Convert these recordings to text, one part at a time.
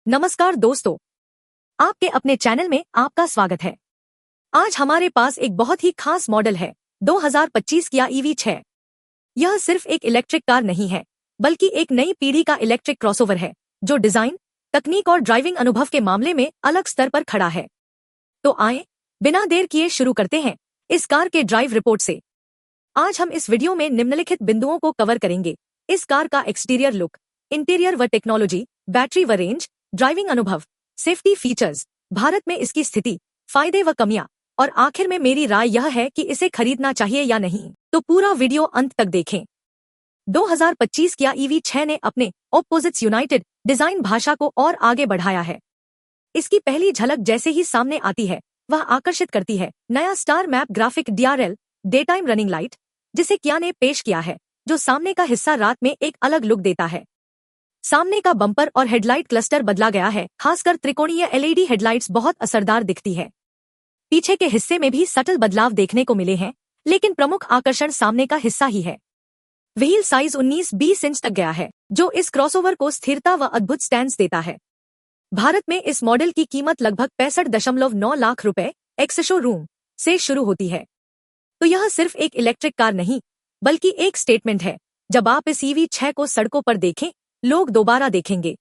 नमस्कार दोस्तों, आपके अपने चैनल में आपका स्वागत है। आज हमारे पास एक बहुत ही खास मॉडल है 2025 किया EV6। यह सिर्फ एक इलेक्ट्रिक कार नहीं है, बल्कि एक नई पीढ़ी का इलेक्ट्रिक क्रॉसओवर है जो डिजाइन, तकनीक और ड्राइविंग अनुभव के मामले में अलग स्तर पर खड़ा है। तो आए, बिना देर किए शुरू करते हैं इस कार के ड्राइव रिपोर्ट से। आज हम इस वीडियो में निम्नलिखित बिंदुओं को कवर करेंगे: इस कार का एक्सटीरियर लुक, इंटीरियर व टेक्नोलॉजी, बैटरी व रेंज, ड्राइविंग अनुभव, सेफ्टी फीचर्स, भारत में इसकी स्थिति, फायदे व कमियां, और आखिर में मेरी राय यह है कि इसे खरीदना चाहिए या नहीं। तो पूरा वीडियो अंत तक देखें। 2025 किया EV6 ने अपने ऑपोजिट्स यूनाइटेड डिजाइन भाषा को और आगे बढ़ाया है। इसकी पहली झलक जैसे ही सामने आती है वह आकर्षित करती है। नया star map graphic DRL day time running light जिसे किया ने पेश किया है, जो सामने का हिस्सा रात में एक अलग लुक देता है। सामने का बम्पर और हेडलाइट क्लस्टर बदला गया है, खासकर त्रिकोणीय LED हेडलाइट्स बहुत असरदार दिखती है। पीछे के हिस्से में भी सटल बदलाव देखने को मिले हैं, लेकिन प्रमुख आकर्षण सामने का हिस्सा ही है। व्हील साइज 19-20 इंच तक गया है, जो इस क्रॉसओवर को स्थिरता व अद्भुत स्टैंड्स देता है। भारत में इस मॉडल की कीमत लगभग 65.9 लाख रुपए एक्स शोरूम से शुरू होती है। तो यह सिर्फ एक इलेक्ट्रिक कार नहीं, बल्कि एक स्टेटमेंट है। जब आप इस EV6 को सड़कों पर देखें, लोग दोबारा देखेंगे।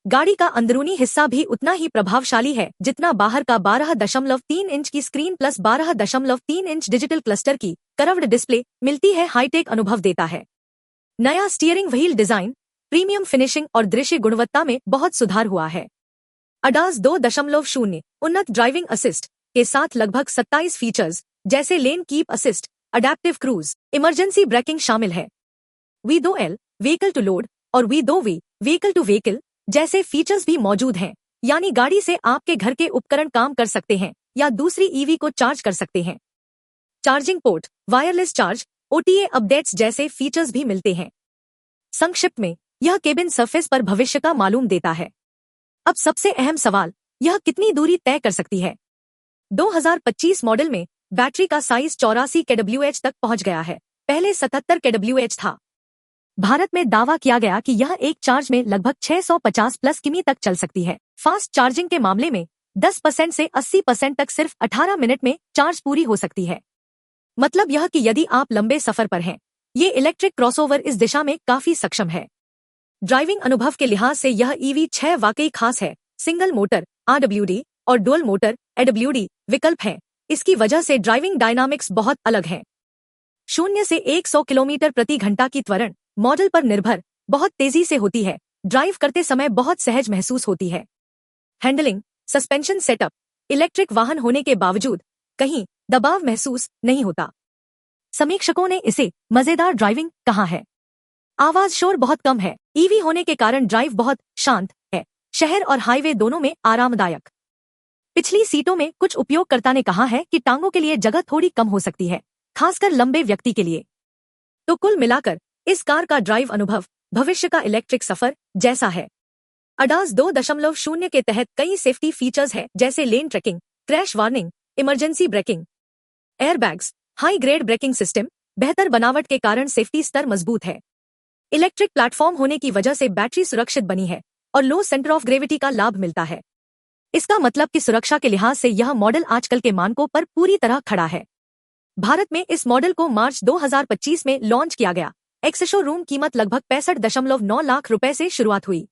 गाड़ी का अंदरूनी हिस्सा भी उतना ही प्रभावशाली है जितना बाहर का। 12.3 इंच की screen plus 12.3 inch digital cluster की कर्व्ड डिस्प्ले मिलती है, हाईटेक अनुभव देता है। नया steering wheel design, premium finishing और दृश्य गुणवत्ता में बहुत सुधार हुआ है। ADAS 2.0 उन्नत ड्राइविंग असिस्ट के साथ लगभग 27 फीचर्स जैसे lane keep assist, adaptive cruise, emergency breaking शामिल है। V2L व्हीकल टू लोड और V2V व्हीकल टू व्हीकल जैसे फीचर्स भी मौजूद हैं, यानी गाड़ी से आपके घर के उपकरण काम कर सकते हैं या दूसरी EV को चार्ज कर सकते हैं। Charging port, wireless charge, OTA updates जैसे फीचर्स भी मिलते हैं। संक्षिप्त में, यह केबिन सरफेस पर भविष्य का मालूम देता है। अब सबसे अहम सवाल, यह कितनी दूरी तय कर सकती है? 2025 मॉडल में बैटरी का साइज 84 kWh तक पहुंच गया है, पहले 77 kWh था। भारत में दावा किया गया कि यह एक चार्ज में लगभग 650 प्लस किमी तक चल सकती है। फास्ट चार्जिंग के मामले में 10% से 80% तक सिर्फ 18 मिनट में चार्ज पूरी हो सकती है। मतलब यह कि यदि आप लंबे सफर पर हैं, ये इलेक्ट्रिक क्रॉसओवर इस दिशा में काफी सक्षम है। ड्राइविंग अनुभव के लिहाज से यह EV6 वाकई खास है। सिंगल मोटर RWD और डुअल मोटर AWD विकल्प है। इसकी वजह से ड्राइविंग डायनामिक्स बहुत अलग है। 0 से 100 किलोमीटर प्रति घंटा की त्वरण मॉडल पर निर्भर बहुत तेजी से होती है। ड्राइव करते समय बहुत सहज महसूस होती है। हैंडलिंग, सस्पेंशन सेटअप, इलेक्ट्रिक वाहन होने के बावजूद कहीं दबाव महसूस नहीं होता। समीक्षकों ने इसे मजेदार ड्राइविंग कहा है। आवाज शोर बहुत कम है। EV होने के कारण ड्राइव बहुत शांत है, शहर और हाईवे दोनों में आरामदायक। पिछली सीटों में कुछ उपयोगकर्ता ने कहा है कि टांगों के लिए जगह थोड़ी कम हो सकती है, खासकर लंबे व्यक्ति के लिए। तो कुल मिलाकर इस कार का ड्राइव अनुभव भविष्य का इलेक्ट्रिक सफर जैसा है। ADAS 2.0 के तहत कई सेफ्टी फीचर्स हैं, जैसे lane tracking, crash warning, emergency braking, airbags, high grade braking system. बेहतर बनावट के कारण सेफ्टी स्तर मजबूत है। इलेक्ट्रिक प्लेटफॉर्म होने की वजह से बैटरी सुरक्षित बनी है और लो सेंटर ऑफ ग्रेविटी का लाभ मिलता है। इसका मतलब कि सुरक्षा के लिहाज से यह मॉडल आजकल के मानकों पर पूरी तरह खड़ा है। भारत में इस मॉडल को मार्च 2025 में लॉन्च किया गया। एक्स शोरूम कीमत लगभग 65.9 लाख रुपए से शुरुआत हुई।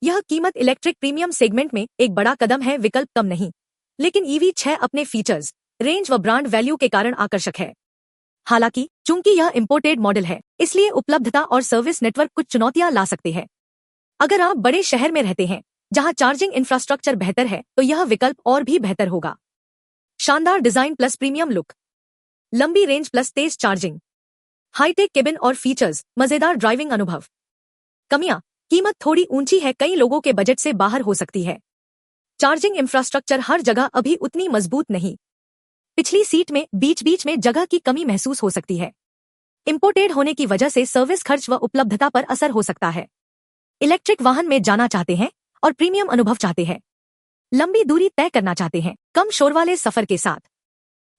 यह कीमत इलेक्ट्रिक प्रीमियम सेगमेंट में एक बड़ा कदम है, विकल्प कम नहीं, लेकिन EV6 अपने फीचर्स, रेंज व ब्रांड वैल्यू के कारण आकर्षक है। हालांकि चूंकि यह इंपोर्टेड मॉडल है, इसलिए उपलब्धता और सर्विस नेटवर्क कुछ चुनौतियां ला सकते हैं। अगर आप बड़े शहर में रहते हैं जहां चार्जिंग इंफ्रास्ट्रक्चर बेहतर है, तो यह विकल्प और भी बेहतर होगा। शानदार डिजाइन प्लस प्रीमियम लुक, लंबी रेंज प्लस तेज चार्जिंग, हाईटेक केबिन और फीचर्स, मजेदार ड्राइविंग अनुभव। कमियां, कीमत थोड़ी ऊंची है, कई लोगों के बजट से बाहर हो सकती है। चार्जिंग इंफ्रास्ट्रक्चर हर जगह अभी उतनी मजबूत नहीं। पिछली सीट में बीच बीच में जगह की कमी महसूस हो सकती है। इंपोर्टेड होने की वजह से सर्विस खर्च व उपलब्धता पर असर हो सकता है। इलेक्ट्रिक वाहन में जाना चाहते हैं और प्रीमियम अनुभव चाहते हैं, लंबी दूरी तय करना चाहते हैं, कम शोर वाले सफर के साथ,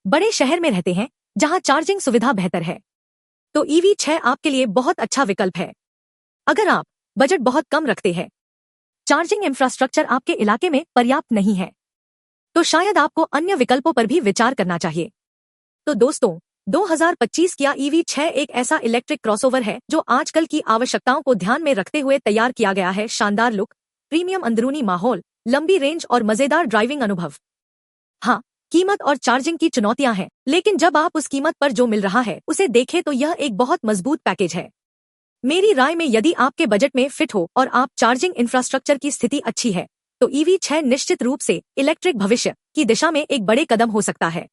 बड़े शहर में रहते हैं जहां चार्जिंग सुविधा बेहतर है, तो EV6 आपके लिए बहुत अच्छा विकल्प है। अगर आप बजट बहुत कम रखते हैं चार्जिंग इंफ्रास्ट्रक्चर आपके इलाके में पर्याप्त नहीं है, तो शायद आपको अन्य विकल्पों पर भी विचार करना चाहिए। तो दोस्तों, 2025 किया EV6 एक ऐसा इलेक्ट्रिक क्रॉसओवर है जो आजकल की आवश्यकताओं को ध्यान में रखते हुए तैयार किया गया है। शानदार लुक, प्रीमियम अंदरूनी माहौल, लंबी रेंज और मजेदार ड्राइविंग अनुभव। हाँ, कीमत और चार्जिंग की चुनौतियां हैं, लेकिन जब आप उस कीमत पर जो मिल रहा है उसे देखें तो यह एक बहुत मजबूत पैकेज है। मेरी राय में यदि आपके बजट में फिट हो और आप चार्जिंग इंफ्रास्ट्रक्चर की स्थिति अच्छी है, तो EV6 निश्चित रूप से इलेक्ट्रिक भविष्य की दिशा में एक बड़े कदम हो सकता है।